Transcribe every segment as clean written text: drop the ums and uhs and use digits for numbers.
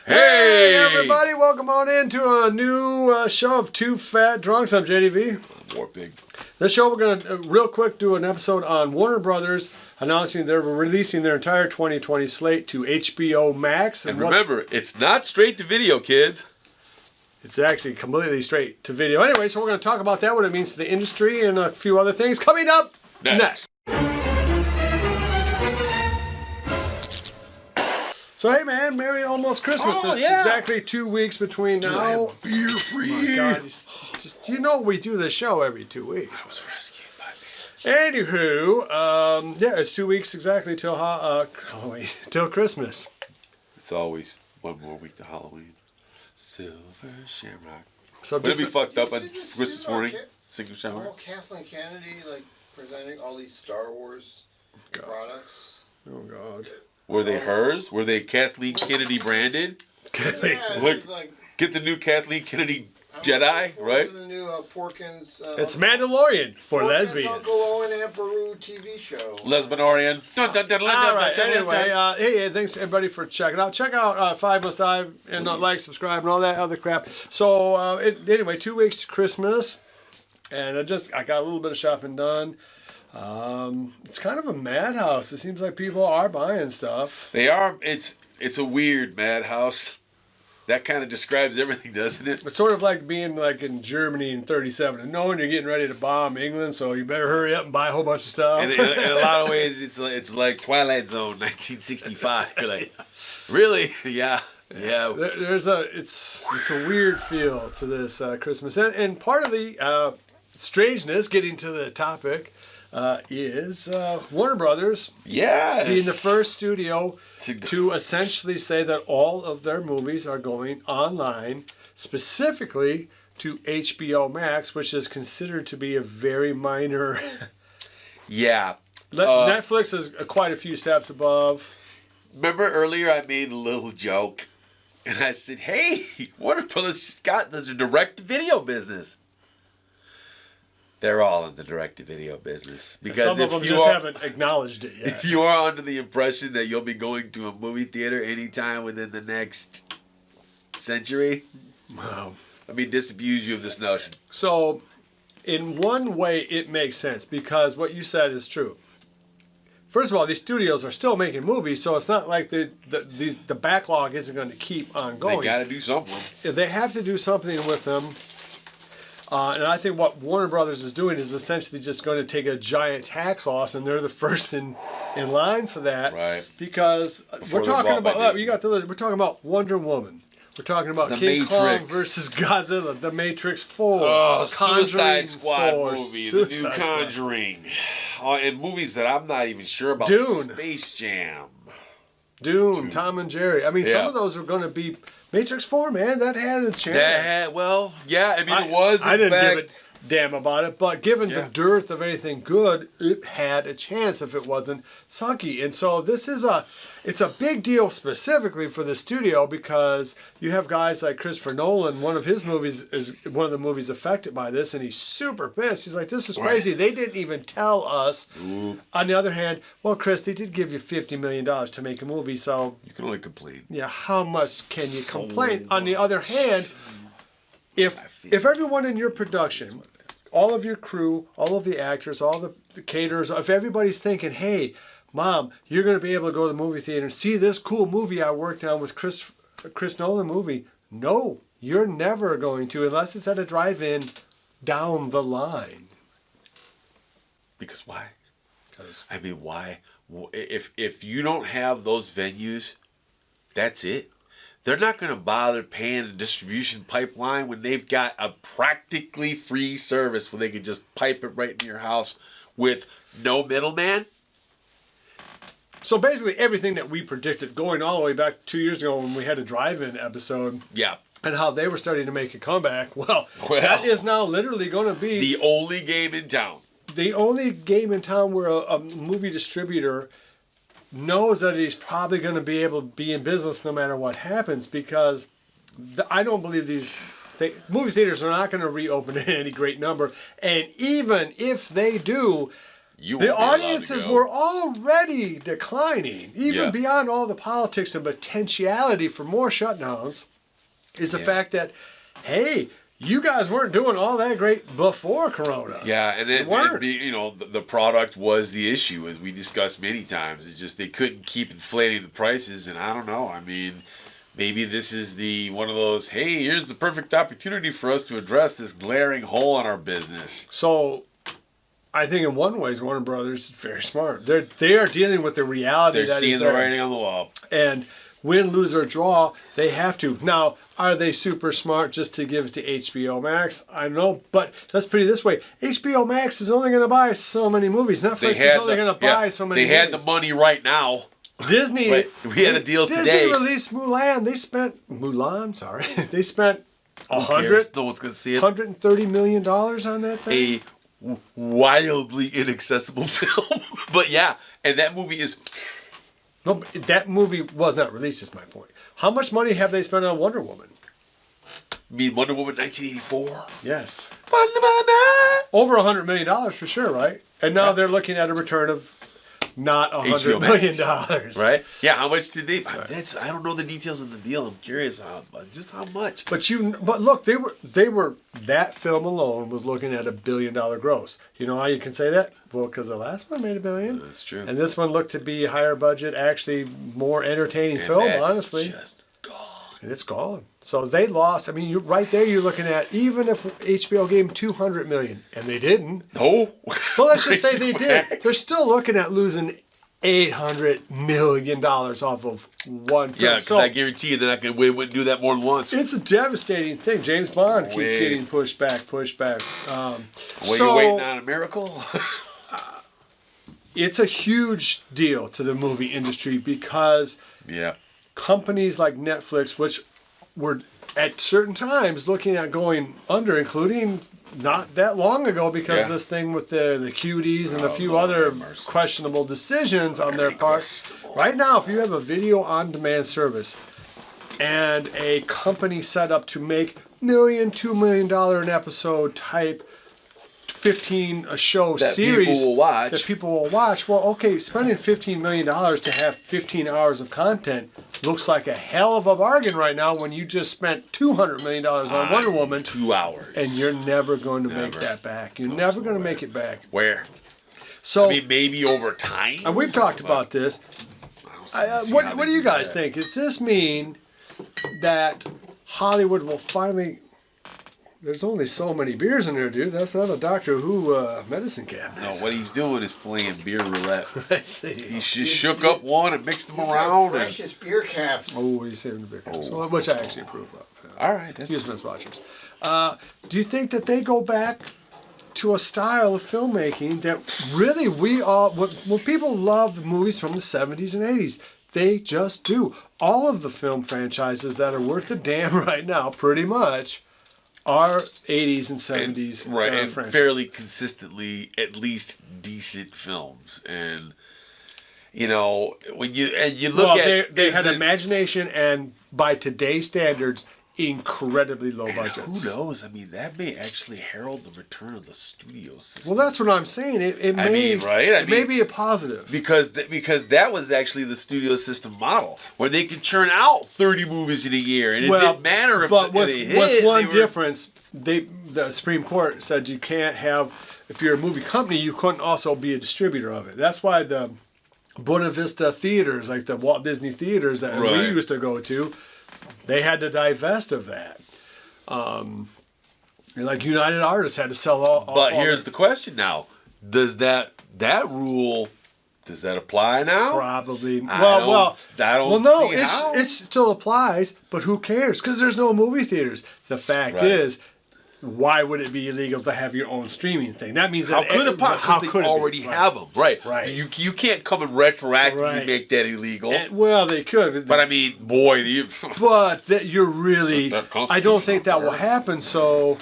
Hey everybody, welcome on into a new show of Two Fat Drunks. I'm JDV. Warpig. This show we're going to real quick do an episode on Warner Brothers announcing they're releasing their entire 2020 slate to HBO Max. And remember, it's not straight to video, kids. It's actually completely straight to video. Anyway, so we're going to talk about that, what it means to the industry, and a few other things coming up next. So hey man, Merry almost Christmas. It's exactly 2 weeks between now. Beer free. Oh my God, just you know we do this show every 2 weeks. I was rescued by me. Anywho, yeah, it's 2 weeks exactly till Halloween, till Christmas. It's always one more week to Halloween. Silver Shamrock. So would it be fucked up on Christmas morning? Single Shamrock. Oh, Kathleen Kennedy presenting all these Star Wars products. Oh God. Were they hers? Were they Kathleen Kennedy branded? Yeah, get the new Kathleen Kennedy Jedi, right? The new Porkins. It's Mandalorian for Porkins lesbians. Uncle Owen and Peru TV show. Lesbianorian. All right. Anyway, hey, thanks everybody for checking out. Check out Five Must Die and like, subscribe, and all that other crap. So anyway, 2 weeks to Christmas, and I got a little bit of shopping done. It's kind of a madhouse. It seems like people are buying stuff. They are. It's a weird madhouse. That kind of describes everything, doesn't it? It's sort of like being like in Germany in '37 and knowing you're getting ready to bomb England, so you better hurry up and buy a whole bunch of stuff. And in a lot of ways, it's like Twilight Zone, 1965. You're like, really? Yeah. It's a weird feel to this Christmas, and part of the strangeness, getting to the topic, is Warner Brothers being the first studio to essentially say that all of their movies are going online, specifically to HBO Max, which is considered to be a very minor... Yeah. Netflix is quite a few steps above. Remember earlier I made a little joke, and I said, hey, Warner Brothers just got the direct-to-video business. They're all in the direct-to-video business. Because some of them just haven't acknowledged it yet. If you are under the impression that you'll be going to a movie theater anytime within the next century, let me disabuse you of this notion. So, in one way, it makes sense, because what you said is true. First of all, these studios are still making movies, so it's not like the backlog isn't going to keep on going. They got to do something. They have to do something with them. And I think what Warner Brothers is doing is essentially just going to take a giant tax loss, and they're the first in line for that. Right. Because we're talking about Wonder Woman. We're talking about The King Matrix. Kong versus Godzilla, The Matrix 4, Suicide Squad 4, movie, the new Conjuring, and movies that I'm not even sure about. Dune. Like Space Jam. Dune, Tom and Jerry. I mean, some of those are going to be... Matrix 4, man, that had a chance. It was. I didn't give a damn about it, but given the dearth of anything good, it had a chance if it wasn't sucky. And so this is it's a big deal specifically for the studio, because you have guys like Christopher Nolan. One of his movies is one of the movies affected by this, and he's super pissed. He's like, this is crazy. They didn't even tell us. Ooh. On the other hand, well, Chris, they did give you $50 million to make a movie, so... You can only complain. Yeah, how much can you complain? On the other hand, if everyone in your production... all of your crew, all of the actors, all the caterers, if everybody's thinking, hey, Mom, you're going to be able to go to the movie theater and see this cool movie I worked on with Chris Nolan movie. No, you're never going to, unless it's at a drive-in down the line. Because why? Why? If you don't have those venues, that's it. They're not going to bother paying a distribution pipeline when they've got a practically free service where they can just pipe it right into your house with no middleman. So basically everything that we predicted going all the way back 2 years ago when we had a drive-in episode. Yeah. And how they were starting to make a comeback. Well, that is now literally going to be... the only game in town. The only game in town where a movie distributor knows that he's probably going to be able to be in business no matter what happens, because I don't believe these movie theaters are not going to reopen in any great number. And even if they do, The audiences were already declining, even beyond all the politics and potentiality for more shutdowns. Is the fact that, hey, you guys weren't doing all that great before Corona. Yeah, and the product was the issue, as we discussed many times. It's just they couldn't keep inflating the prices, and I don't know. I mean, maybe this is one of those, hey, here's the perfect opportunity for us to address this glaring hole in our business. So, I think in one way, Warner Brothers is very smart. They are dealing with the reality. They're seeing the writing on the wall. And win, lose, or draw, they have to. Now, are they super smart just to give it to HBO Max? I don't know, but let's put it this way. HBO Max is only going to buy so many movies. Netflix is only going to buy so many movies. They had the money right now. Disney, we had a deal today. Disney released Mulan. They spent They spent no one's going to see it. $130 million on that thing. A wildly inaccessible film, but yeah, and that movie is. No, that movie was not released. Is my point. How much money have they spent on Wonder Woman? You mean Wonder Woman 1984? Yes. Over $100 million for sure, right? And now they're looking at a return of not $100 million. Right? Yeah, how much did they... I don't know the details of the deal. I'm curious just how much. But look, they were that film alone was looking at $1 billion gross. You know how you can say that? Well, because the last one made $1 billion. That's true. And this one looked to be higher budget, actually more entertaining film, honestly. Just gone. And it's gone. So they lost. I mean, right there you're looking at, even if HBO gave them $200 million, and they didn't. No. Well, let's just say they did. They're still looking at losing $800 million off of one film. Yeah, because I guarantee you they're not going to wouldn't do that more than once. It's a devastating thing. James Bond keeps getting pushed back. You're waiting on a miracle? It's a huge deal to the movie industry because companies like Netflix, which were at certain times looking at going under, including not that long ago because of this thing with the cuties and a few other questionable decisions on their part. Right now, if you have a video on demand service and a company set up to make $2 million an episode type 15 a show that series that people will watch. Well, okay, spending $15 million to have 15 hours of content looks like a hell of a bargain right now when you just spent $200 million on Wonder Woman. 2 hours. And you're never going to make that back. You're never going to make it back. Where? So, I mean, maybe over time. And we've talked about this. What do you guys think? Does this mean that Hollywood will finally... There's only so many beers in there, dude. That's not a Doctor Who medicine cabinet. No, what he's doing is playing beer roulette. I see. He just shook up one and mixed them around. Precious beer caps. Oh, he's saving the beer caps. So, which I actually approve of. All right. Excuse me, watchers. Do you think that they go back to a style of filmmaking that really when people love movies from the 70s and 80s, they just do. All of the film franchises that are worth a damn right now, pretty much, are 80s and 70s and franchises. Fairly consistently at least decent films. And when you look at they had imagination and by today's standards incredibly low budgets. Who knows? I mean, that may actually herald the return of the studio system. Well, that's what I'm saying. It may be a positive because that was actually the studio system model where they could churn out 30 movies in a year, and it didn't matter if they hit. With one difference, the Supreme Court said you can't have, if you're a movie company, you couldn't also be a distributor of it. That's why the Buena Vista theaters, like the Walt Disney theaters that we used to go to, they had to divest of that. Like United Artists had to sell all. But here's the question now: does that rule apply now? Probably. I don't see how. It still applies, but who cares? Because there's no movie theaters. The fact is, why would it be illegal to have your own streaming thing? That means how could it possibly already have them? Right. You can't come and retroactively make that illegal. Well, they could. But I mean, boy, you're really. I don't think that will happen. So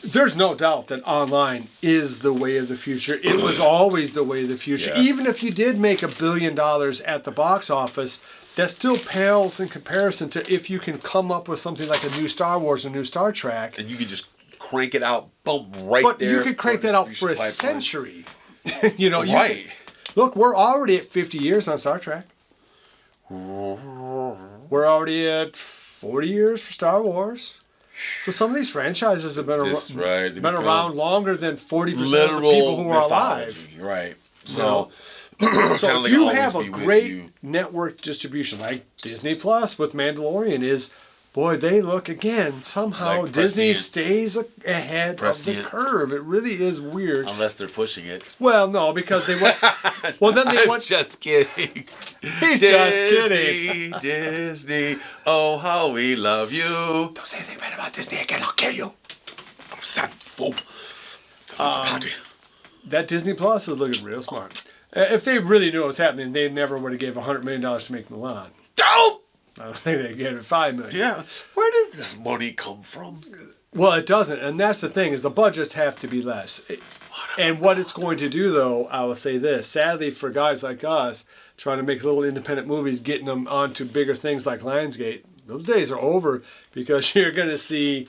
there's no doubt that online is the way of the future. It was always the way of the future. Yeah. Even if you did make $1 billion at the box office, that still pales in comparison to if you can come up with something like a new Star Wars or new Star Trek. And you can just crank it out, boom, right but there. you could crank that out for a century. You know, look, we're already at 50 years on Star Trek. We're already at 40 years for Star Wars. So some of these franchises have been, around longer than 40% of the people who are alive. Right. So, so if you have a great network distribution like Disney Plus with Mandalorian is, boy, they look again. Somehow like Disney stays ahead of the curve. It really is weird. Unless they're pushing it. Well, no, because they went. Well, then they went. Just kidding. He's just kidding. Disney, oh how we love you. Don't say anything bad about Disney again. I'll kill you. Son fool. That Disney Plus is looking real smart. If they really knew what was happening, they never would have gave $100 million to make Milan. Don't. I don't think they gave it $5 million. Yeah. Where does this money come from? Well, it doesn't, and that's the thing: is the budgets have to be less. And what it's going to do, though, I will say this: sadly, for guys like us trying to make little independent movies, getting them onto bigger things like Lionsgate, those days are over because you're going to see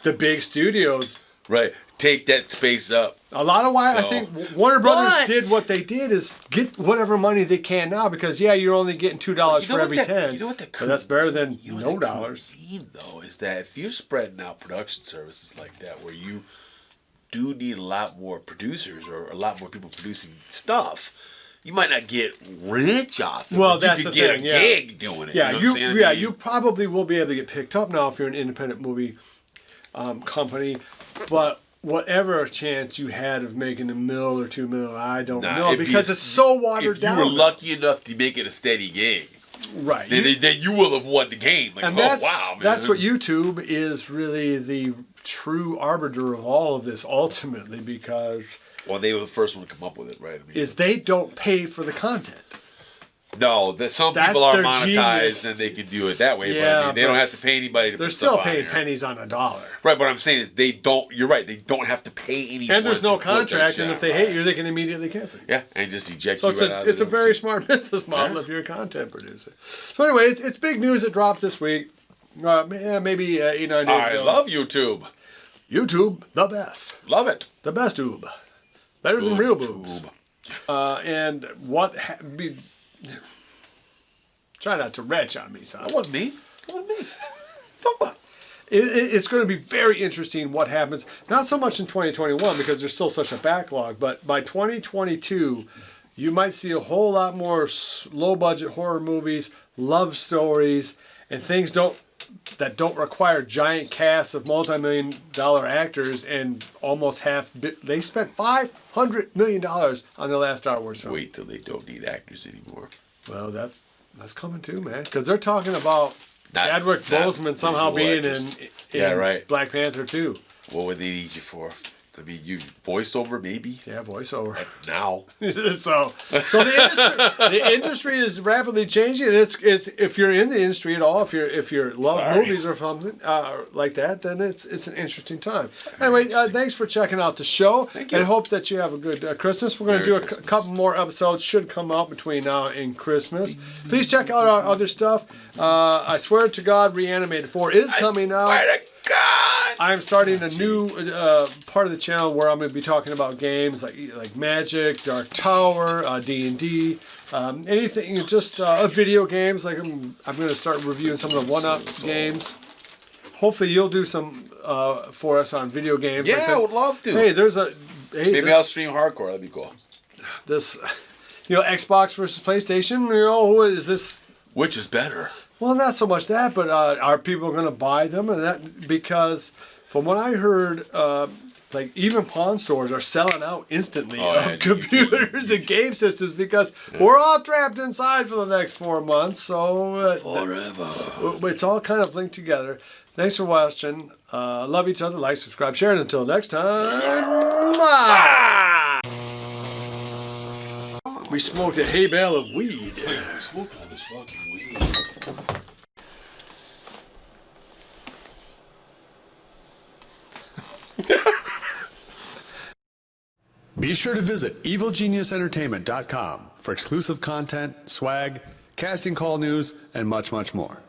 the big studios. Right. Take that space up. A lot of why I think Warner Brothers did what they did is get whatever money they can now because, yeah, you're only getting $2 for every 10. You know what that could but that's better than no dollars. Mean, though, is that if you're spreading out production services like that where you do need a lot more producers or a lot more people producing stuff, you might not get rich off it. Well, that's you the could thing. get a gig doing it. Yeah, you know what I'm saying? You probably will be able to get picked up now if you're an independent movie company, but whatever chance you had of making $1 million or $2 million, I don't know because it's so watered down. If you were lucky enough to make it a steady gig, right? Then you will have won the game. Like, and wow, man. That's what YouTube is really the true arbiter of all of this ultimately because. Well, they were the first one to come up with it, right? Is they don't pay for the content. No, some people are monetized and they can do it that way. Yeah, but they don't have to pay anybody to they're put still stuff paying on pennies on a dollar. Right, what I'm saying is they don't. You're right. They don't have to pay anyone. And there's no contract, and if they hate you, they can immediately cancel you. Yeah, and just eject so you. So it's a very smart business model if you're a content producer. So anyway, it's big news that dropped this week. Maybe 8 9 days ago. I love YouTube. YouTube, the best. Love it. The best tube. Better than real boobs. And what... Try not to retch on me, son. That wasn't me. It's going to be very interesting what happens. Not so much in 2021 because there's still such a backlog, but by 2022, you might see a whole lot more low-budget horror movies, love stories, and things that don't require giant casts of multi-million-dollar actors and almost they spent $500 million on the last Star Wars film. Wait till they don't need actors anymore. Well, that's coming too, man. Because they're talking about Chadwick Boseman somehow being in Black Panther 2. What would they need you for? I mean, you voiceover maybe? Yeah, voiceover. Now. so the industry is rapidly changing, and it's if you're in the industry at all, if you love movies or something like that, then it's an interesting time. Anyway, thanks for checking out the show. Thank you. And hope that you have a good Christmas. We're going to do a couple more episodes. Should come out between now and Christmas. Please check out our other stuff. I swear to God, Reanimated 4 is coming out. I swear to God. I'm starting a new part of the channel where I'm going to be talking about games like Magic, Dark Tower, D&D, anything, just video games. Like I'm going to start reviewing some of the 1UP games. Hopefully you'll do some for us on video games. Yeah, I would love to. Hey, maybe I'll stream hardcore. That'd be cool. This, Xbox versus PlayStation. Who is this? Which is better? Well, not so much that, but are people going to buy them? And that because from what I heard, even pawn stores are selling out instantly of computers and game systems because we're all trapped inside for the next 4 months. So forever, it's all kind of linked together. Thanks for watching. Love each other. Like, subscribe, share, and until next time. We smoked a hay bale of weed. We smoked all this fucking weed. Be sure to visit evilgeniusentertainment.com for exclusive content, swag, casting call news, and much, much more.